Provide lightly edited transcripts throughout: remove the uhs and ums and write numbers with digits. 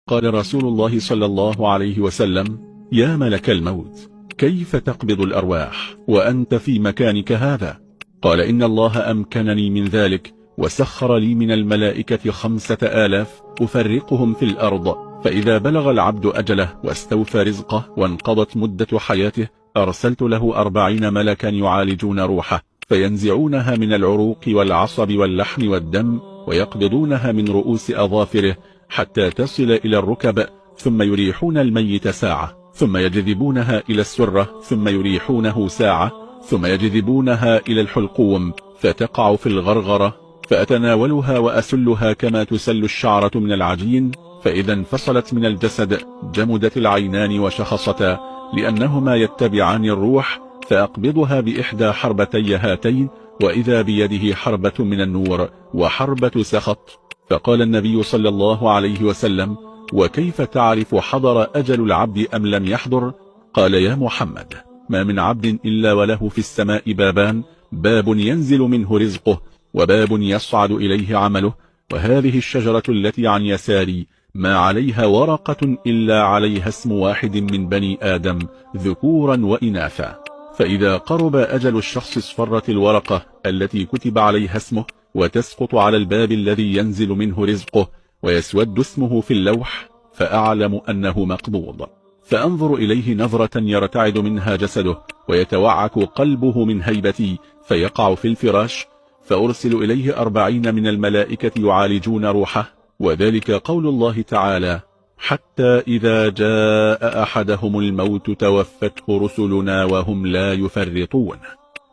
قال رسول الله صلى الله عليه وسلم: يا ملك الموت، كيف تقبض الأرواح وأنت في مكانك هذا؟ قال: إن الله أمكنني من ذلك، وسخر لي من الملائكة 5000 أفرقهم في الأرض، فإذا بلغ العبد أجله واستوفى رزقه وانقضت مدة حياته أرسلت له 40 ملكا يعالجون روحه، فينزعونها من العروق والعصب واللحم والدم، ويقبضونها من رؤوس أظافره حتى تصل إلى الركب، ثم يريحون الميت ساعة، ثم يجذبونها إلى السرة، ثم يريحونه ساعة، ثم يجذبونها إلى الحلقوم فتقع في الغرغرة، فأتناولها وأسلها كما تسل الشعرة من العجين، فإذا انفصلت من الجسد جمدت العينان وشخصتا، لأنهما يتبعان الروح، فأقبضها بإحدى حربتي هاتين، وإذا بيده حربة من النور وحربة سخط. فقال النبي صلى الله عليه وسلم: وكيف تعرف حضر أجل العبد أم لم يحضر؟ قال: يا محمد، ما من عبد إلا وله في السماء بابان، باب ينزل منه رزقه، وباب يصعد إليه عمله، وهذه الشجرة التي عن يساري ما عليها ورقة إلا عليها اسم واحد من بني آدم ذكورا وإناثا، فإذا قرب أجل الشخص اصفرت الورقة التي كتب عليها اسمه، وتسقط على الباب الذي ينزل منه رزقه، ويسود اسمه في اللوح، فأعلم أنه مقبوض، فأنظر إليه نظرة يرتعد منها جسده، ويتوعك قلبه من هيبتي، فيقع في الفراش، فأرسل إليه 40 من الملائكة يعالجون روحه، وذلك قول الله تعالى: حتى إذا جاء أحدهم الموت توفته رسلنا وهم لا يفرطون.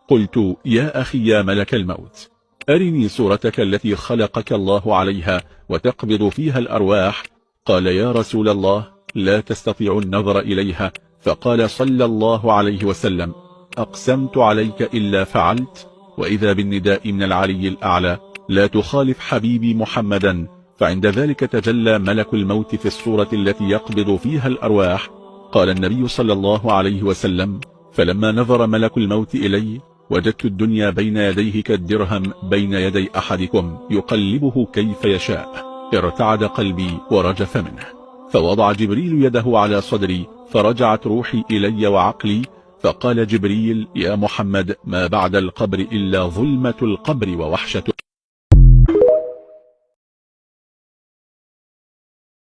قلت: يا أخي يا ملك الموت، أرني صورتك التي خلقك الله عليها وتقبض فيها الأرواح. قال: يا رسول الله، لا تستطيع النظر إليها. فقال صلى الله عليه وسلم: أقسمت عليك إلا فعلت. وإذا بالنداء من العلي الأعلى: لا تخالف حبيبي محمدا. فعند ذلك تجلى ملك الموت في الصورة التي يقبض فيها الأرواح. قال النبي صلى الله عليه وسلم: فلما نظر ملك الموت إلي وجدت الدنيا بين يديه كالدرهم بين يدي أحدكم يقلبه كيف يشاء، ارتعد قلبي ورجف منه، فوضع جبريل يده على صدري فرجعت روحي إلي وعقلي، فقال جبريل: يا محمد، ما بعد القبر إلا ظلمة القبر ووحشته.